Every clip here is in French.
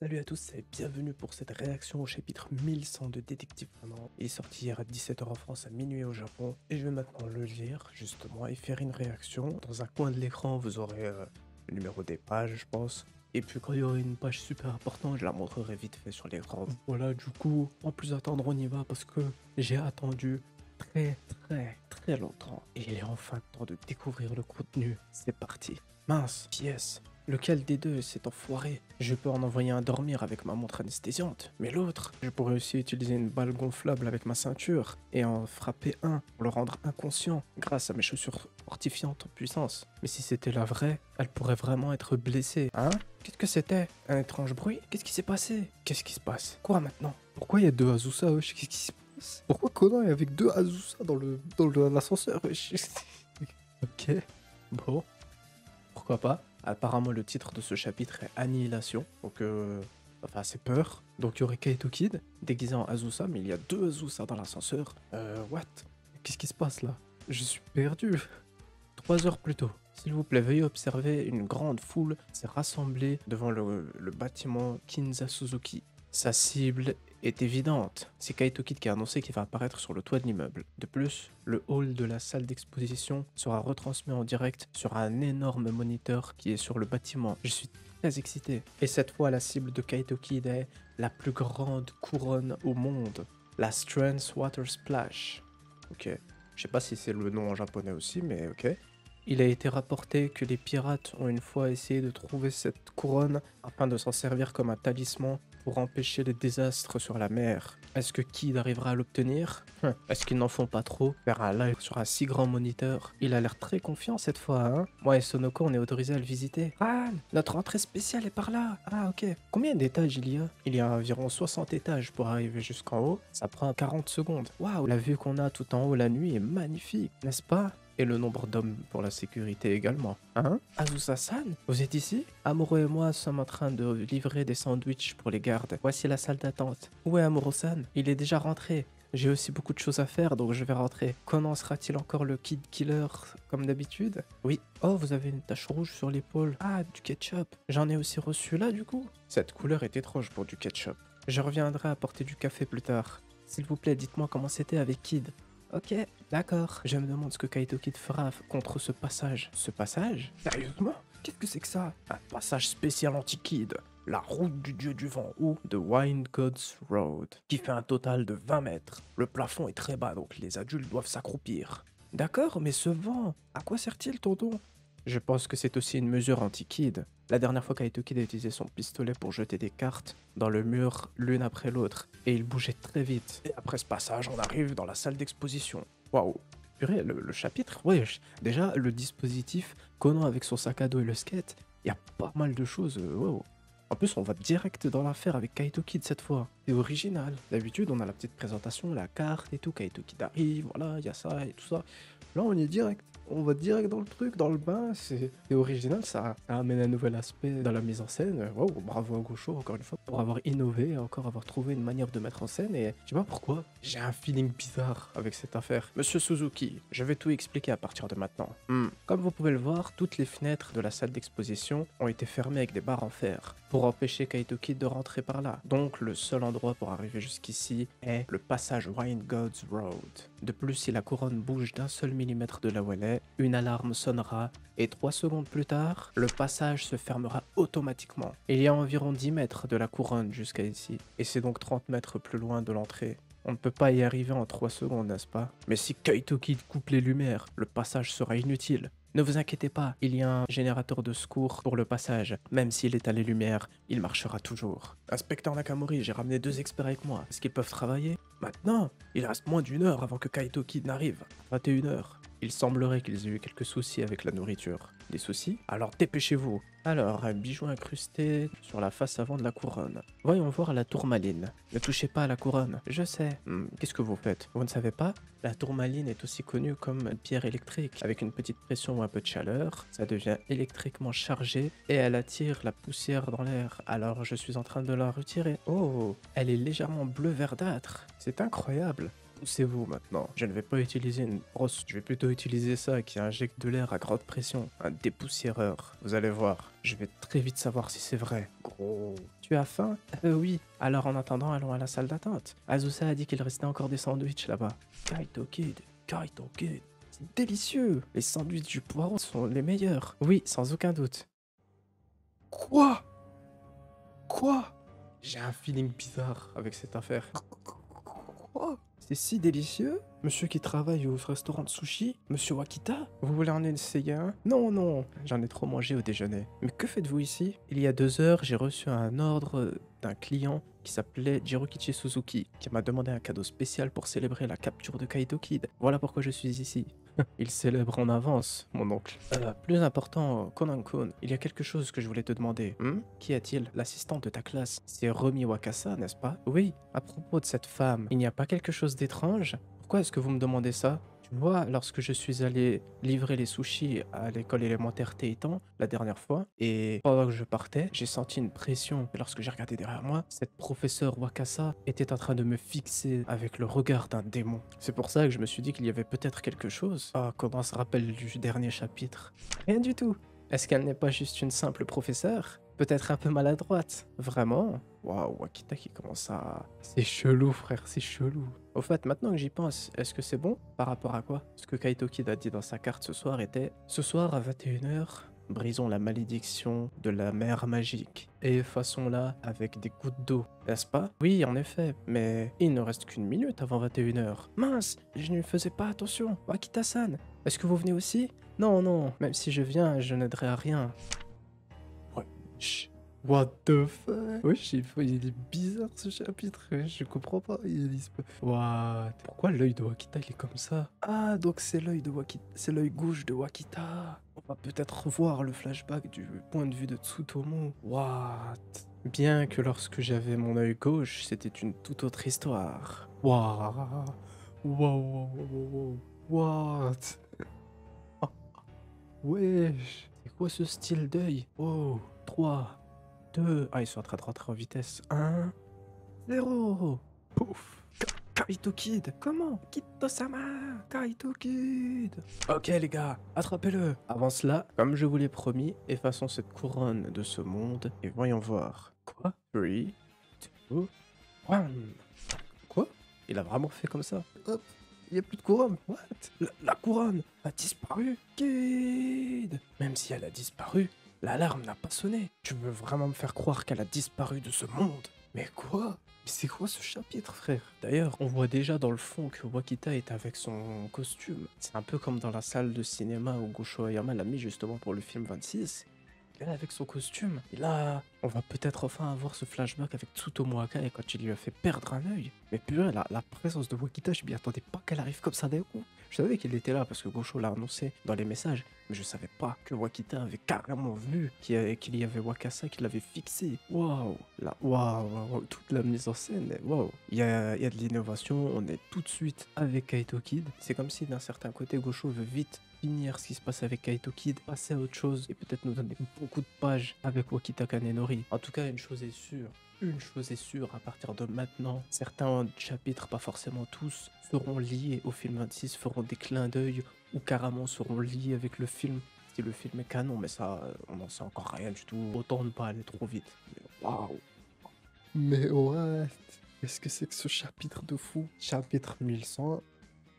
Salut à tous et bienvenue pour cette réaction au chapitre 1100 de Détective Conan. Il est sorti hier à 17 h en France, à minuit au Japon. Et je vais maintenant le lire, justement, et faire une réaction. Dans un coin de l'écran, vous aurez le numéro des pages, je pense. Et puis quand il y aura une page super importante, je la montrerai vite fait sur l'écran. Voilà, du coup, sans plus attendre, on y va parce que j'ai attendu très longtemps. Et il est enfin temps de découvrir le contenu. C'est parti. Mince, pièce. Lequel des deux est cet enfoiré? Je peux en envoyer un dormir avec ma montre anesthésiante, mais l'autre, je pourrais aussi utiliser une balle gonflable avec ma ceinture et en frapper un pour le rendre inconscient grâce à mes chaussures fortifiantes en puissance. Mais si c'était la vraie, elle pourrait vraiment être blessée. Hein? Qu'est-ce que c'était? Un étrange bruit? Qu'est-ce qui s'est passé? Qu'est-ce qui se passe? Quoi maintenant? Pourquoi il y a deux Azusa, wesh? Qu'est-ce qui se passe? Pourquoi Conan est avec deux Azusa dans l'ascenseur, wesh? Ok, bon. Pourquoi pas? Apparemment, le titre de ce chapitre est Annihilation. Donc, enfin, c'est peur. Donc, il y aurait Kaito Kid déguisé en Azusa, mais il y a deux Azusa dans l'ascenseur. What? Qu'est-ce qui se passe là? Je suis perdu. 3 heures plus tôt. S'il vous plaît, veuillez observer une grande foule s'est rassemblée devant le bâtiment Kinza Suzuki. Sa cible est évidente. C'est Kaito Kid qui a annoncé qu'il va apparaître sur le toit de l'immeuble. De plus, le hall de la salle d'exposition sera retransmis en direct sur un énorme moniteur qui est sur le bâtiment. Je suis très excité. Et cette fois, la cible de Kaito Kid est la plus grande couronne au monde. La Strands Water Splash. Ok. Je sais pas si c'est le nom en japonais aussi, mais ok. Il a été rapporté que les pirates ont une fois essayé de trouver cette couronne afin de s'en servir comme un talisman pour empêcher les désastres sur la mer. Est-ce que Kid arrivera à l'obtenir? Est-ce qu'ils n'en font pas trop? Faire un live sur un si grand moniteur? Il a l'air très confiant cette fois, hein? Moi et Sonoko, on est autorisé à le visiter. Ah, notre entrée spéciale est par là. Ah, ok. Combien d'étages il y a? Il y a environ 60 étages pour arriver jusqu'en haut. Ça prend 40 secondes. Waouh, la vue qu'on a tout en haut la nuit est magnifique, n'est-ce pas? Et le nombre d'hommes pour la sécurité également. Hein? Azusa-san, vous êtes ici? Amuro et moi sommes en train de livrer des sandwichs pour les gardes. Voici la salle d'attente. Où est Amuro-san? Il est déjà rentré. J'ai aussi beaucoup de choses à faire, donc je vais rentrer. Conan sera-t-il encore le Kid Killer comme d'habitude? Oui. Oh, vous avez une tache rouge sur l'épaule. Ah, du ketchup. J'en ai aussi reçu là, du coup. Cette couleur est étrange pour du ketchup. Je reviendrai apporter du café plus tard. S'il vous plaît, dites-moi comment c'était avec Kid. Ok, d'accord. Je me demande ce que Kaito Kid fera contre ce passage. Ce passage? Sérieusement? Qu'est-ce que c'est que ça? Un passage spécial anti-Kid. La route du dieu du vent ou The Wine God's Road, qui fait un total de 20 mètres. Le plafond est très bas, donc les adultes doivent s'accroupir. D'accord, mais ce vent, à quoi sert-il, tonton? Je pense que c'est aussi une mesure anti-Kid. La dernière fois Kaito Kid a utilisé son pistolet pour jeter des cartes dans le mur l'une après l'autre, et il bougeait très vite. Et après ce passage, on arrive dans la salle d'exposition. Waouh! Purée, le chapitre, ouais, déjà le dispositif, Conan avec son sac à dos et le skate, il y a pas mal de choses, waouh! En plus, on va direct dans l'affaire avec Kaito Kid cette fois. C'est original. D'habitude, on a la petite présentation, la carte et tout. Kaito Kid arrive, voilà, il y a ça et tout ça. Là, on est direct. On va direct dans le truc, dans le bain. C'est original, ça amène un nouvel aspect dans la mise en scène. Wow, bravo à Gaucho, encore une fois, pour avoir innové et encore avoir trouvé une manière de mettre en scène. Et je sais pas pourquoi, j'ai un feeling bizarre avec cette affaire. Monsieur Suzuki, je vais tout expliquer à partir de maintenant. Comme vous pouvez le voir, toutes les fenêtres de la salle d'exposition ont été fermées avec des barres en fer pour empêcher Kaito Kid de rentrer par là. Donc, le seul endroit pour arriver jusqu'ici est le passage Wine God's Road. De plus, si la couronne bouge d'un seul millimètre de là où elle est, une alarme sonnera et 3 secondes plus tard, le passage se fermera automatiquement. Il y a environ 10 mètres de la couronne jusqu'à ici, et c'est donc 30 mètres plus loin de l'entrée. On ne peut pas y arriver en 3 secondes, n'est-ce pas? Mais si Kaito Kid coupe les lumières, le passage sera inutile. Ne vous inquiétez pas, il y a un générateur de secours pour le passage. Même s'il éteint les lumières, il marchera toujours. Inspecteur Nakamori, j'ai ramené 2 experts avec moi. Est-ce qu'ils peuvent travailler? Maintenant, il reste moins d'1 heure avant que Kaito Kid n'arrive. 21 heures. Il semblerait qu'ils aient eu quelques soucis avec la nourriture. Des soucis? Alors dépêchez-vous. Alors, un bijou incrusté sur la face avant de la couronne. Voyons voir la tourmaline. Ne touchez pas à la couronne. Je sais. Qu'est-ce que vous faites? Vous ne savez pas? La tourmaline est aussi connue comme une pierre électrique. Avec une petite pression ou un peu de chaleur, ça devient électriquement chargé et elle attire la poussière dans l'air. Alors je suis en train de la retirer. Oh, elle est légèrement bleu verdâtre. C'est incroyable. Poussez-vous maintenant. Je ne vais pas utiliser une brosse, je vais plutôt utiliser ça qui injecte de l'air à grande pression. Un dépoussiéreur. Vous allez voir, je vais très vite savoir si c'est vrai. Gros. Tu as faim? Oui. Alors en attendant, allons à la salle d'attente. Azusa a dit qu'il restait encore des sandwichs là-bas. Kaito Kid, Kaito Kid. C'est délicieux. Les sandwichs du poireau sont les meilleurs. Oui, sans aucun doute. Quoi? Quoi? J'ai un feeling bizarre avec cette affaire. Quoi? C'est si délicieux? Monsieur qui travaille au restaurant de sushi? Monsieur Wakita? Vous voulez en essayer un? Non, non, j'en ai trop mangé au déjeuner. Mais que faites-vous ici? Il y a 2 heures, j'ai reçu un ordre d'un client qui s'appelait Jirokichi Suzuki, qui m'a demandé un cadeau spécial pour célébrer la capture de Kaito Kid. Voilà pourquoi je suis ici. Il célèbre en avance, mon oncle. Plus important, Conan-kun, il y a quelque chose que je voulais te demander. Qui est-il? L'assistante de ta classe. C'est Romi Wakasa, n'est-ce pas? Oui, à propos de cette femme, il n'y a pas quelque chose d'étrange? Pourquoi est-ce que vous me demandez ça? Tu vois, lorsque je suis allé livrer les sushis à l'école élémentaire Teitan la dernière fois, et pendant que je partais, j'ai senti une pression. Et lorsque j'ai regardé derrière moi, cette professeure Wakasa était en train de me fixer avec le regard d'un démon. C'est pour ça que je me suis dit qu'il y avait peut-être quelque chose. Ah, comment se rappelle du dernier chapitre? Rien du tout. Est-ce qu'elle n'est pas juste une simple professeure? Peut-être un peu maladroite. Vraiment? Waouh, Wakita qui commence à... C'est chelou, frère, c'est chelou. Au fait, maintenant que j'y pense, est-ce que c'est bon? Par rapport à quoi? Ce que Kaito Kid a dit dans sa carte ce soir était: ce soir à 21 h, brisons la malédiction de la mer magique et effaçons-la avec des gouttes d'eau. N'est-ce pas? Oui, en effet, mais il ne reste qu'une minute avant 21 h. Mince, je ne faisais pas attention. Wakita-san, est-ce que vous venez aussi? Non, non, même si je viens, je n'aiderai à rien. What the fuck? Wesh, il est bizarre ce chapitre, je comprends pas. What? Pourquoi l'œil de Wakita il est comme ça? Ah, donc c'est l'œil de Wakita, c'est l'œil gauche de Wakita. On va peut-être revoir le flashback du point de vue de Tsutomu. What? Bien que lorsque j'avais mon œil gauche, c'était une toute autre histoire. Wow. Wow. What? Wesh. C'est quoi ce style d'œil? Oh, 3, 2... Ah, ils sont en train de rentrer en vitesse. 1, 0. Pouf. Kaito Kid, comment? Kito-sama, Kaito Kid. Ok les gars, attrapez-le. Avant cela, comme je vous l'ai promis, effaçons cette couronne de ce monde et voyons voir. Quoi? 3, 2, 1. Quoi? Il a vraiment fait comme ça. Hop. Il n'y a plus de couronne. What? La couronne a disparu. Kid. Même si elle a disparu, l'alarme n'a pas sonné. Tu veux vraiment me faire croire qu'elle a disparu de ce monde? Mais quoi? Mais c'est quoi ce chapitre, frère? D'ailleurs, on voit déjà dans le fond que Wakita est avec son costume. C'est un peu comme dans la salle de cinéma où Gosho Ayama l'a mis justement pour le film 26. Il est là avec son costume. Et là, on va peut-être enfin avoir ce flashback avec Tsutomu Akai quand il lui a fait perdre un œil. Mais purée, la présence de Wakita, je m'y attendais pas qu'elle arrive comme ça d'un coup. Je savais qu'il était là parce que Gosho l'a annoncé dans les messages, mais je savais pas que Wakita avait carrément vu qu'il y avait Wakasa qui l'avait fixé. Waouh, toute la mise en scène, waouh. Il y a de l'innovation, on est tout de suite avec Kaito Kid. C'est comme si d'un certain côté, Gosho veut vite finir ce qui se passe avec Kaito Kid, passer à autre chose et peut-être nous donner beaucoup de pages avec Wakita Kanenori. En tout cas, une chose est sûre, à partir de maintenant, certains chapitres, pas forcément tous, seront liés au film 26, feront des clins d'œil ou carrément seront liés avec le film. Si le film est canon, mais ça, on n'en sait encore rien du tout. Autant ne pas aller trop vite. Mais waouh! Mais what? Qu'est-ce que c'est que ce chapitre de fou? Chapitre 1100,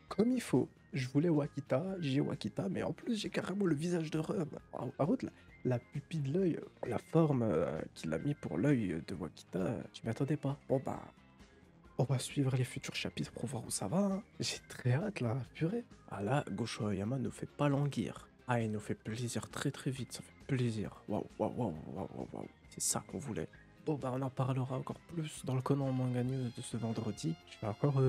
comme il faut. Je voulais Wakita, j'ai Wakita, mais en plus j'ai carrément le visage de Rum. Par contre, la pupille de l'œil, la forme qu'il a mis pour l'œil de Wakita, je m'y attendais pas. Bon bah, on va suivre les futurs chapitres pour voir où ça va. Hein. J'ai très hâte là, purée. Ah là, Gosho Aoyama ne fait pas languir. Ah, il nous fait plaisir très vite, ça fait plaisir. Waouh. C'est ça qu'on voulait. Bon bah on en parlera encore plus dans le Conan Manga News de ce vendredi. Je suis encore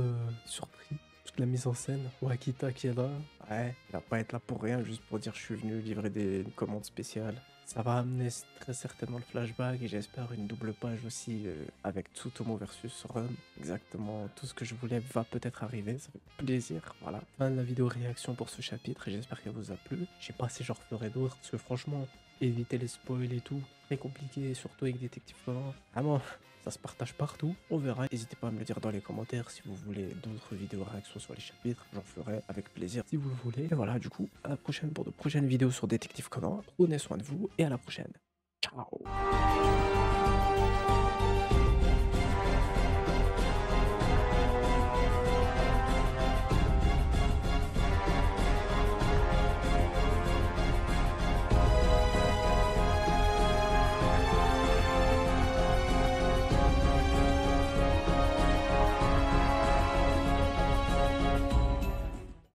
surpris. Toute la mise en scène, Wakita qui est là. Ouais, il va pas être là pour rien, juste pour dire je suis venu livrer une commande spéciale. Ça va amener très certainement le flashback et j'espère une double page aussi avec Tsutomu versus Rum. Exactement tout ce que je voulais va peut-être arriver, ça fait plaisir. Voilà, fin de la vidéo réaction pour ce chapitre et j'espère qu'elle vous a plu. Je sais pas si j'en referai d'autres parce que franchement, éviter les spoils et tout, très compliqué, surtout avec Détective Conan. Vraiment, ça se partage partout. On verra. N'hésitez pas à me le dire dans les commentaires si vous voulez d'autres vidéos réactions sur les chapitres. J'en ferai avec plaisir si vous le voulez. Et voilà, du coup, à la prochaine pour de prochaines vidéos sur Détective Conan. Prenez soin de vous et à la prochaine. Ciao.